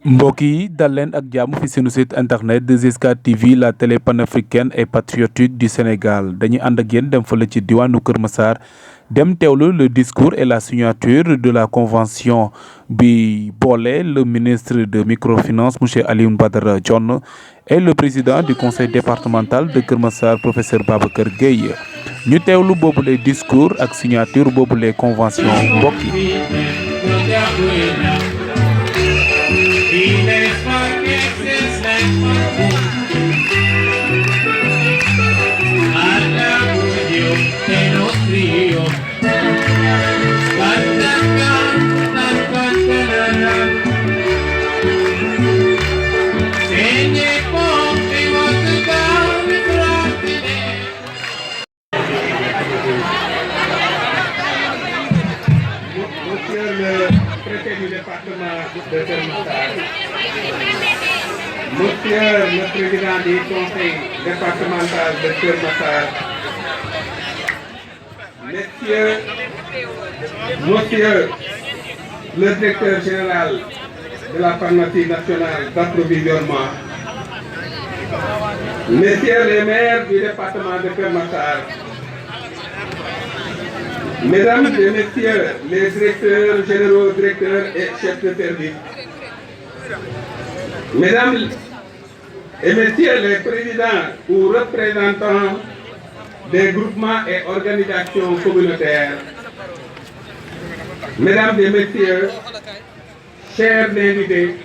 mbokk yi dal leen ak jàmm fi sunu site internet 2SK TV la télé panafricaine et patriotique du Sénégal dañuy ànd ak yéen dem fële ci diwaanu Kër Massar dem teewlu le discours et la signature de la convention bi boole le ministre de microfinance monsieur Alioune Badara Dione et le président du conseil départemental de Kër Massar professeur Babacar Gueye ñu teewlu boobu les discours ak signature boobu les conventions mbokk yi. Monsieur le préfet du département de Keur Massar, Monsieur le président du conseil départemental de Keur Massar, Monsieur le directeur général de la pharmacie nationale d'approvisionnement, Messieurs les maires du département de Keur Massar, Mesdames et Messieurs les directeurs généraux, directeurs et chefs de service, Mesdames et Messieurs les présidents ou représentants des groupements et organisations communautaires, Mesdames et Messieurs, chers invités,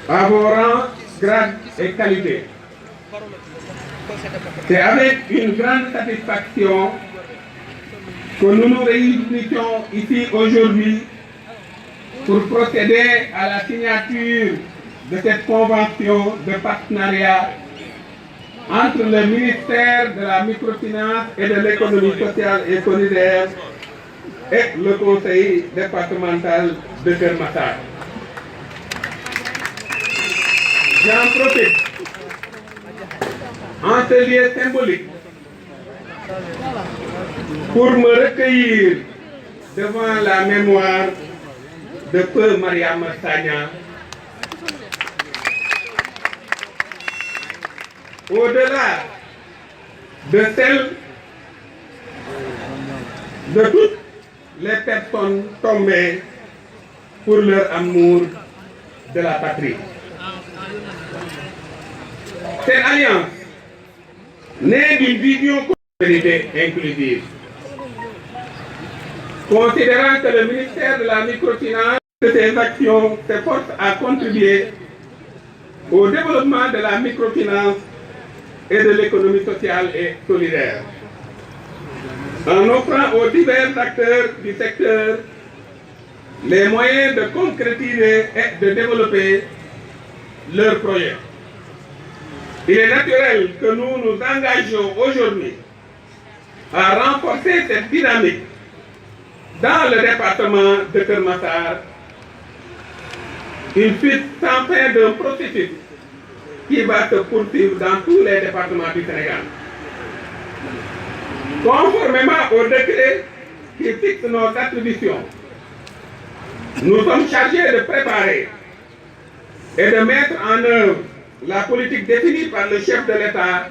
à vos rangs, grades et qualités, c'est avec une grande satisfaction que nous nous réunissons ici aujourd'hui pour procéder à la signature de cette convention de partenariat entre le ministère de la microfinance et de l'économie sociale et solidaire et le conseil départemental de Keur Massar. J'en profite en ce lieu symbolique pour me recueillir devant la mémoire de Feu Mariama Sagna. Au-delà de celle de toutes les personnes tombées pour leur amour de la patrie. Cette alliance, née d'une vision inclusive, considérant que le ministère de la microfinance de ses actions s'efforce à contribuer au développement de la microfinance et de l'économie sociale et solidaire, en offrant aux divers acteurs du secteur les moyens de concrétiser et de développer leurs projets. Il est naturel que nous nous engagions aujourd'hui à renforcer cette dynamique dans le département de Keur Massar, une suite sans fin d'un processus qui va se poursuivre dans tous les départements du Sénégal. Conformément au décret qui fixe nos attributions, nous sommes chargés de préparer et de mettre en œuvre la politique définie par le chef de l'État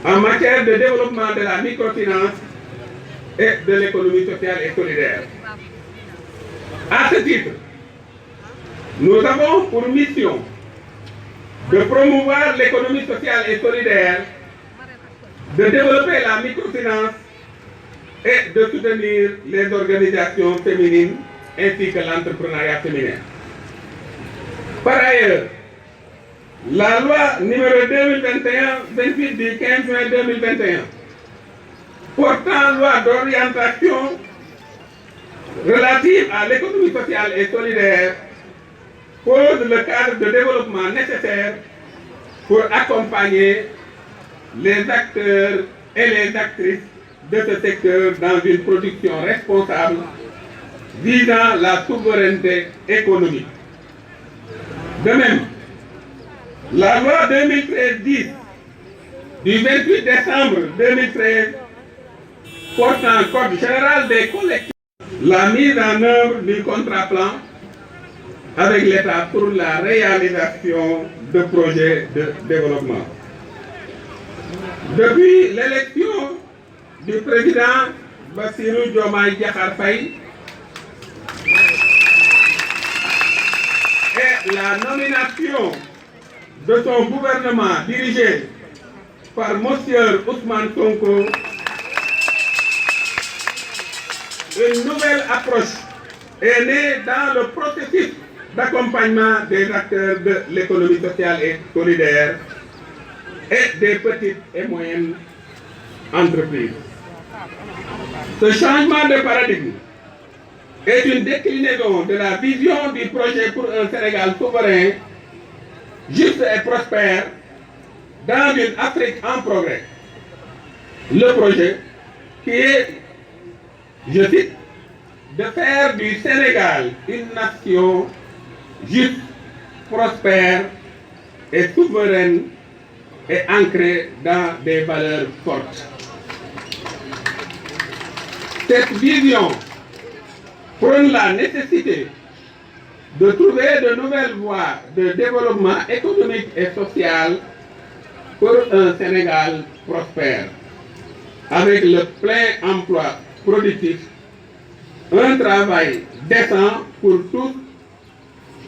en matière de développement de la microfinance et de l'économie sociale et solidaire. À ce titre, nous avons pour mission de promouvoir l'économie sociale et solidaire, de développer la microfinance et de soutenir les organisations féminines ainsi que l'entrepreneuriat féminin. Par ailleurs, la loi numéro 2021-28 du 15 juin 2021 portant loi d'orientation relative à l'économie sociale et solidaire pose le cadre de développement nécessaire pour accompagner les acteurs et les actrices de ce secteur dans une production responsable visant la souveraineté économique. De même, la loi 2013-10 du 28 décembre 2013 portant code général des collectivités, la mise en œuvre du contrat plan avec l'État pour la réalisation de projets de développement. Depuis l'élection du président Bassirou Diomaye Diakhar Faye et la nomination de son gouvernement dirigé par M. Ousmane Sonko, une nouvelle approche est née dans le processus d'accompagnement des acteurs de l'économie sociale et solidaire et des petites et moyennes entreprises. Ce changement de paradigme est une déclinaison de la vision du projet pour un Sénégal souverain, juste et prospère, dans une Afrique en progrès. Le projet qui est, je cite, de faire du Sénégal une nation juste, prospère et souveraine et ancrée dans des valeurs fortes. Cette vision prône la nécessité de trouver de nouvelles voies de développement économique et social pour un Sénégal prospère, avec le plein emploi productif, un travail décent pour tous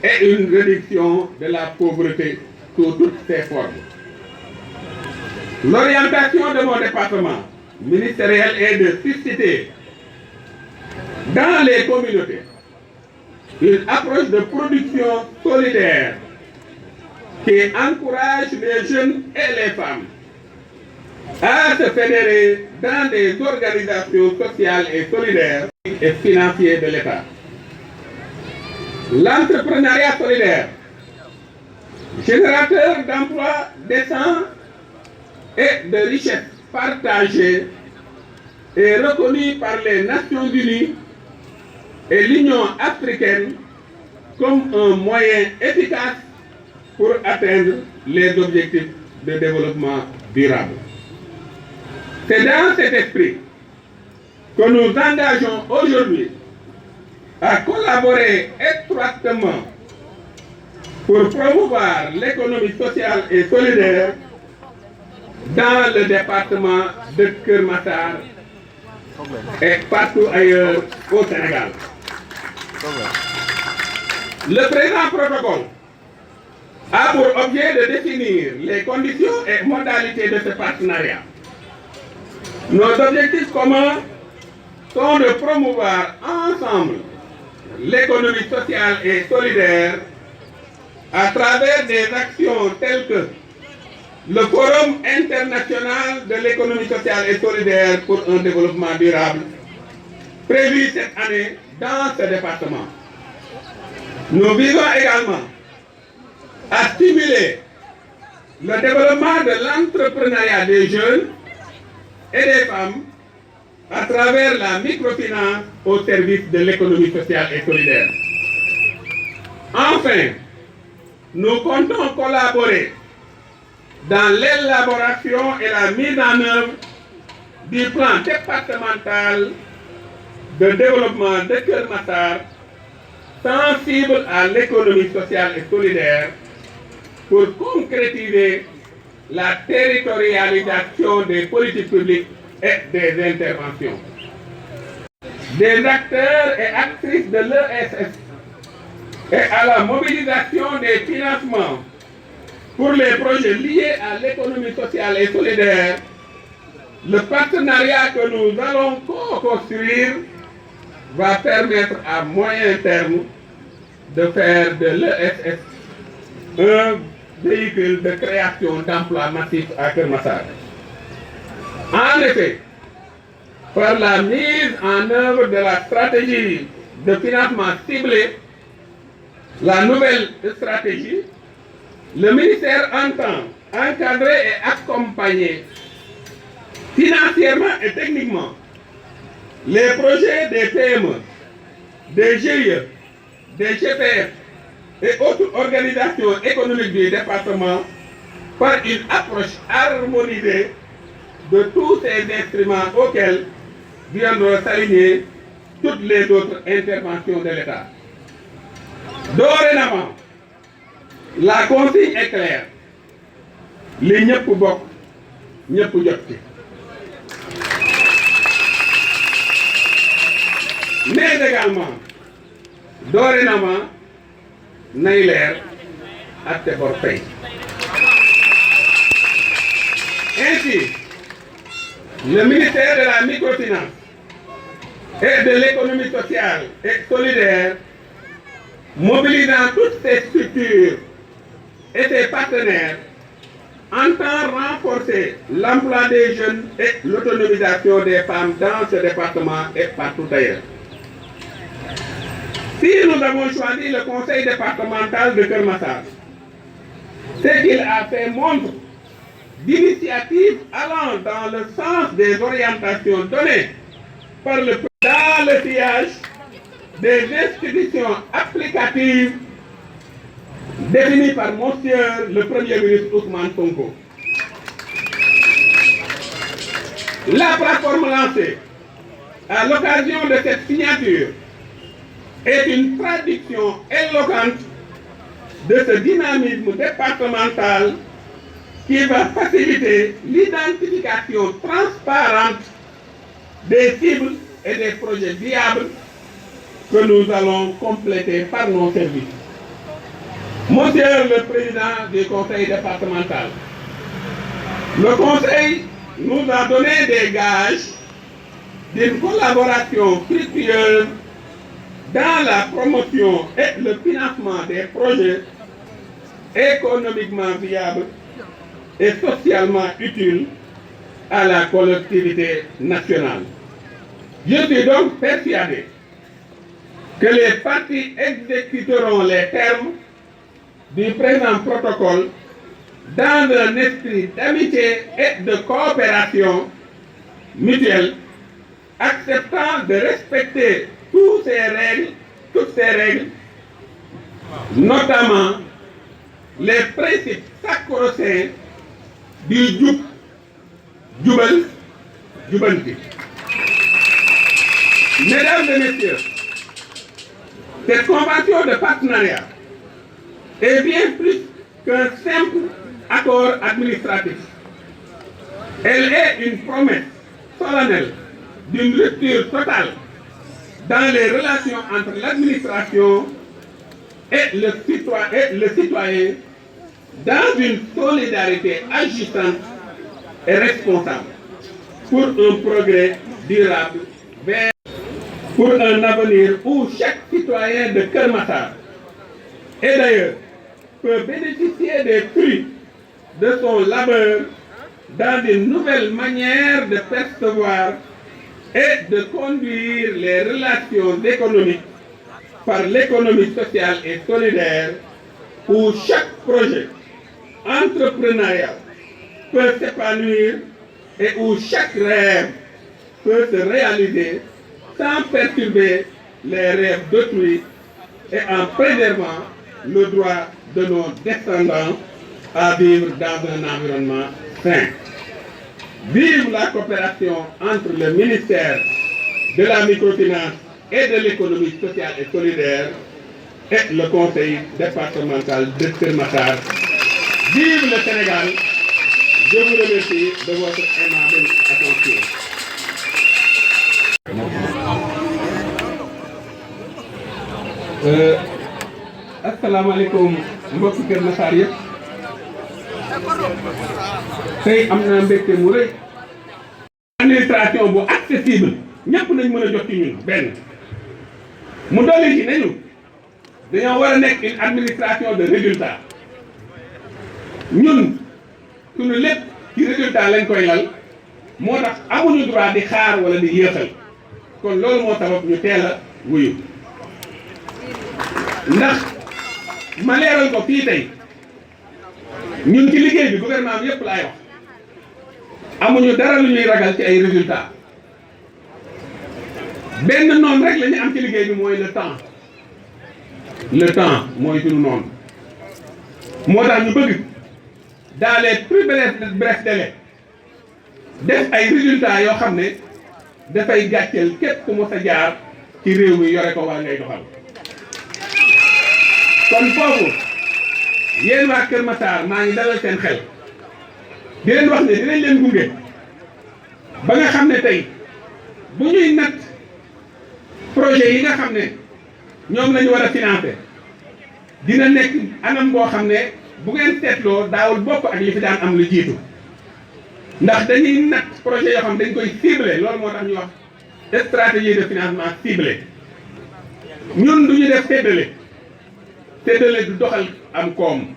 et une réduction de la pauvreté sous toutes ses formes. L'orientation de mon département ministériel est de susciter dans les communautés une approche de production solidaire qui encourage les jeunes et les femmes à se fédérer dans des organisations sociales et solidaires et financières de l'État. L'entrepreneuriat solidaire, générateur d'emplois décents et de richesses partagées, est reconnu par les Nations Unies et l'Union africaine comme un moyen efficace pour atteindre les objectifs de développement durable. C'est dans cet esprit que nous engageons aujourd'hui à collaborer étroitement pour promouvoir l'économie sociale et solidaire dans le département de Keur Massar et partout ailleurs au Sénégal. Le présent protocole a pour objet de définir les conditions et modalités de ce partenariat. Nos objectifs communs sont de promouvoir ensemble l'économie sociale et solidaire à travers des actions telles que le Forum international de l'économie sociale et solidaire pour un développement durable, prévu cette année dans ce département. Nous visons également à stimuler le développement de l'entrepreneuriat des jeunes et des femmes à travers la microfinance au service de l'économie sociale et solidaire. Enfin, nous comptons collaborer dans l'élaboration et la mise en œuvre du plan départemental de développement de Keur Massar, sensible à l'économie sociale et solidaire, pour concrétiser la territorialisation des politiques publiques et des interventions. Des acteurs et actrices de l'ESS et à la mobilisation des financements pour les projets liés à l'économie sociale et solidaire, le partenariat que nous allons co-construire va permettre à moyen terme de faire de l'ESS un véhicule de création d'emplois massifs à Keur Massar. En effet, par la mise en œuvre de la stratégie de financement ciblé, la nouvelle stratégie, le ministère entend encadrer et accompagner financièrement et techniquement les projets des PME, des GIE, des GPF et autres organisations économiques du département par une approche harmonisée de tous ces instruments auxquels viendront s'aligner toutes les autres interventions de l'État. Dorénavant, la consigne est claire. Les ñëpp bokk ñëpp jot ci. Mais également, dorénavant, nay leer atte bor fay. Ainsi, le ministère de la microfinance et de l'économie sociale et solidaire, mobilisant toutes ses structures et ses partenaires, entend renforcer l'emploi des jeunes et l'autonomisation des femmes dans ce département et partout ailleurs. Si nous avons choisi le conseil départemental de Keur Massar, c'est qu'il a fait montre d'initiatives allant dans le sens des orientations données par le dans le sillage des institutions applicatives définies par Monsieur le Premier ministre Ousmane Sonko. La plateforme lancée à l'occasion de cette signature est une traduction éloquente de ce dynamisme départemental qui va faciliter l'identification transparente des cibles et des projets viables que nous allons compléter par nos services. Monsieur le Président du Conseil départemental, le Conseil nous a donné des gages d'une collaboration fructueuse dans la promotion et le financement des projets économiquement viables et socialement utiles à la collectivité nationale. Je suis donc persuadé que les parties exécuteront les termes du présent protocole dans un esprit d'amitié et de coopération mutuelle, acceptant de respecter toutes ces règles, notamment les principes sacro-saints du jub, jubal, jubanti. Mesdames et messieurs, cette convention de partenariat est bien plus qu'un simple accord administratif. Elle est une promesse solennelle d'une rupture totale dans les relations entre l'administration et le citoyen dans une solidarité agissante et responsable pour un progrès durable pour un avenir où chaque citoyen de Keur Massar et d'ailleurs peut bénéficier des fruits de son labeur dans une nouvelle manière de percevoir et de conduire les relations économiques par l'économie sociale et solidaire, où chaque projet entrepreneurial peut s'épanouir et où chaque rêve peut se réaliser sans perturber les rêves d'autrui et en préservant le droit de nos descendants à vivre dans un environnement sain. Vive la coopération entre le ministère de la microfinance et de l'économie sociale et solidaire et le conseil départemental de Keur Massar. Vive le Sénégal. Je vous remercie de votre aimable attention. Asalaamaaleykum mbokki Keur Massar yëpp. Tey am na mbégte mu rëy. Administration bu accessible ñëpp nañ mën a jot ci ñun benn. mu dolli ci nañu dañoo war a nekk une administration de résultat. ñun suñu lépp ci résultat lañ koy lal moo tax amuñu droit di xaar wala di yéexal kon loolu moo sabab ñu teel a wuyu. ndax ma leeral ko fii tey ñun ci liggéey bi gouvernement bi yëpp laay wax amuñu dara lu ñuy ragal ci ay résultats benn noonu rek la ñu am ci liggéey bi mooy le temps mooy suñu noonu moo tax ñu bëgg dans les plus brefs délais def ay résultats yoo xam ne dafay gàcceel képp ku mos a jaar ci réew mi yore ko wala ngay doxal. kon foofu yéen waa Kër Massar maa ngi dalal seen xel di leen wax ne dinañ leen gunge ba nga xam ne tey bu ñuy natt projet yi nga xam ne ñoom la ñu war a financer dina nekk anam boo xam ne bu ngeen seetloo daawul bokk ak li fi daan am lu jiitu ndax dañuy natt projet yoo xam dañ koy ciblé loolu moo tax ñu wax stratégie de financement ciblé ñun du ñu def séddale du doxal am koom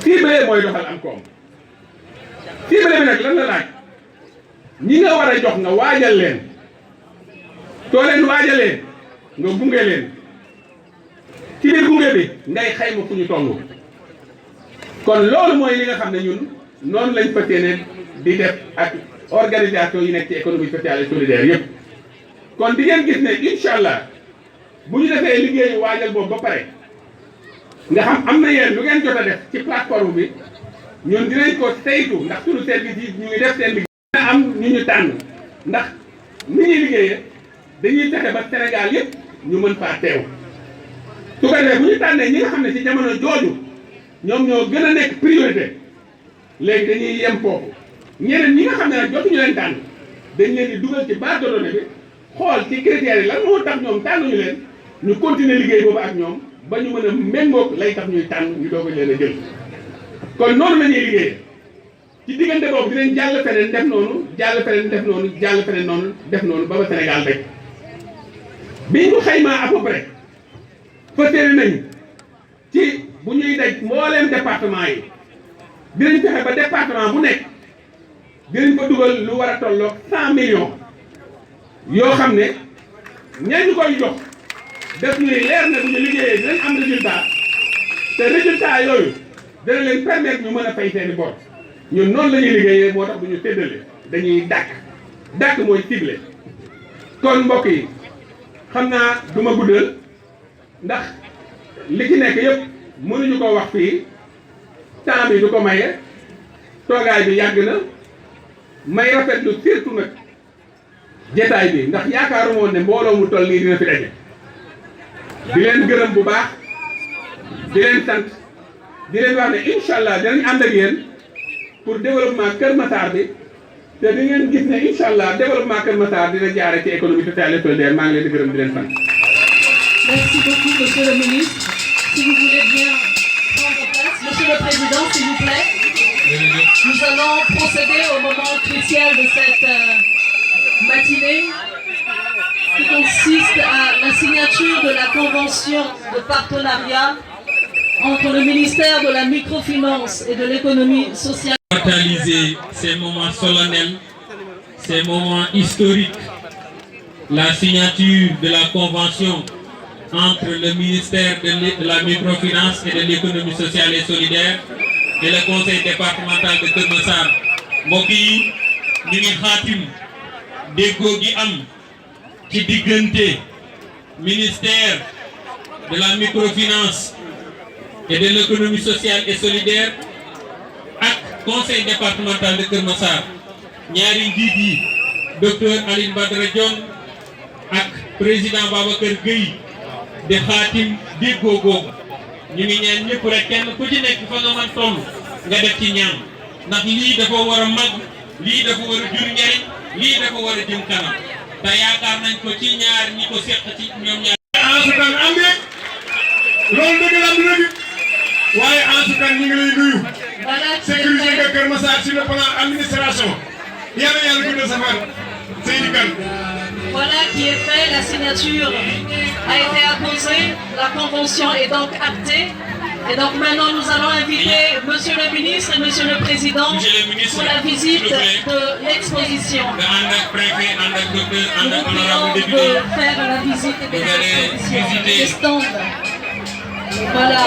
ciblé mooy doxal am koom ciblé bi nag lan la laaj ñi nga war a jox nga waajal leen soo leen waajalee nga gunge leen ci biir gunge bi ngay xayma fu ñu toll kon loolu mooy li nga xam ne ñun noonu lañ fas yéene di def ak organisation yi nekk ci économie sociale et solidaire yëpp kon di ngeen gis ne incha allah bu ñu defee liggéeyu waajal boobu ba pare nga xam am na yéen lu ngeen jot a def ci plateforme bi ñun dinañ ko saytu ndax suñu service yi ñu ngi def seen liggéey. dina am ñu ñu tànn ndax ni ñuy liggéeyee dañuy fexe ba Sénégal yëpp ñu mën faa teew su ko defee bu ñu tànnee ñi nga xam ne ci jamono jooju ñoom ñoo gën a nekk priorité léegi dañuy yem foofu ñeneen ñi nga xam ne nag jotuñu leen tànn dañ leen di dugal ci base de données bi xool ci critères yi lan moo tax ñoom tànnuñu leen ñu continuer liggéey boobu ak ñoom ba ñu mën a méngoog lay tax ñuy tànn ñu doog a leen a jël kon noonu la ñuy liggéeyee ci diggante boobu dinañ jàll feneen def noonu jàll feneen def noonu jàll feneen noonu def noonu ba Sénégal rek biñ ko xaymaa à peu près fëteeli nañu ci bu ñuy daj mbooleem département yi dinañ fexe ba département bu nekk dinañ ko dugal lu war a tolloog 100 millions yoo xam ne ñañu koy jox def ñuy leer na duñu liggéeyee dinañ am résultat te résultat yooyu dina leen permettre ñu mën a fay seeni bor ñun noonu la ñuy liggéeyee moo tax duñu séddale dañuy dàkk mooy ciblé kon mbokk yi xam naa du ma guddal ndax li ci nekk yëpp mënuñu ko wax fii temps bi du ko maye toogaay bi yàgg na may rafetlu surtout nag jataay bi ndax yaakaaru woon ne mbooloo mu toll nii dina fi daje di leen gërëm bu baax di leen sant di leen wax ne incha allah dinañ ànd ak yéen pour développement Kër Massar bi te di ngeen gis ne incha allah développement Kër Massar dina jaare ci économie sociale et solidaire maa ngi leen di gërëm di leen sant. Merci beaucoup, monsieur le ministre. Si vous voulez bien prendre place, monsieur le président, s'il vous plaît. Nous allons procéder au moment crucial de cette matinée qui consiste à la signature de la convention de partenariat entre le ministère de la microfinance et de l'économie sociale. Immortaliser ces moments solennels, ces moments historiques, la signature de la convention entre le ministère de la microfinance et de l'économie sociale et solidaire et le conseil départemental de Kër Massar. mbokk yi ñu ngi xaatim déggoo gi am ci diggante ministère de la microfinance et de l'économie sociale et solidaire ak conseil départemental de Kër Massar ñaari njiit yi docteur Aline Badara Dione ak président Babacar Gueye di xaatim déggoo googu ñu ngi ñaan ñëpp rek kenn ku ci nekk fa nga mën toll nga def ci ñaan ndax lii dafa war a mag lii dafa war a jur njariñ lii dafa war a jëm kanam te yaakaar nañ ko ci ñaar ñi ko seq ci ñoom ñaar. Ansukan am de loolu dëgg la du dëgg waaye Ansukan ñu ngi lay nuyu sécurité nga Kër Massar sur le plan administration yàlla yàlla guddal sa fan Seydi Kane. Voilà qui est fait, la signature a été apposée, la convention est donc actée. Et donc maintenant nous allons inviter Monsieur le ministre et Monsieur le Président pour la visite de l'exposition. Nous vous prions de faire la visite de l'exposition, des stands. Voilà.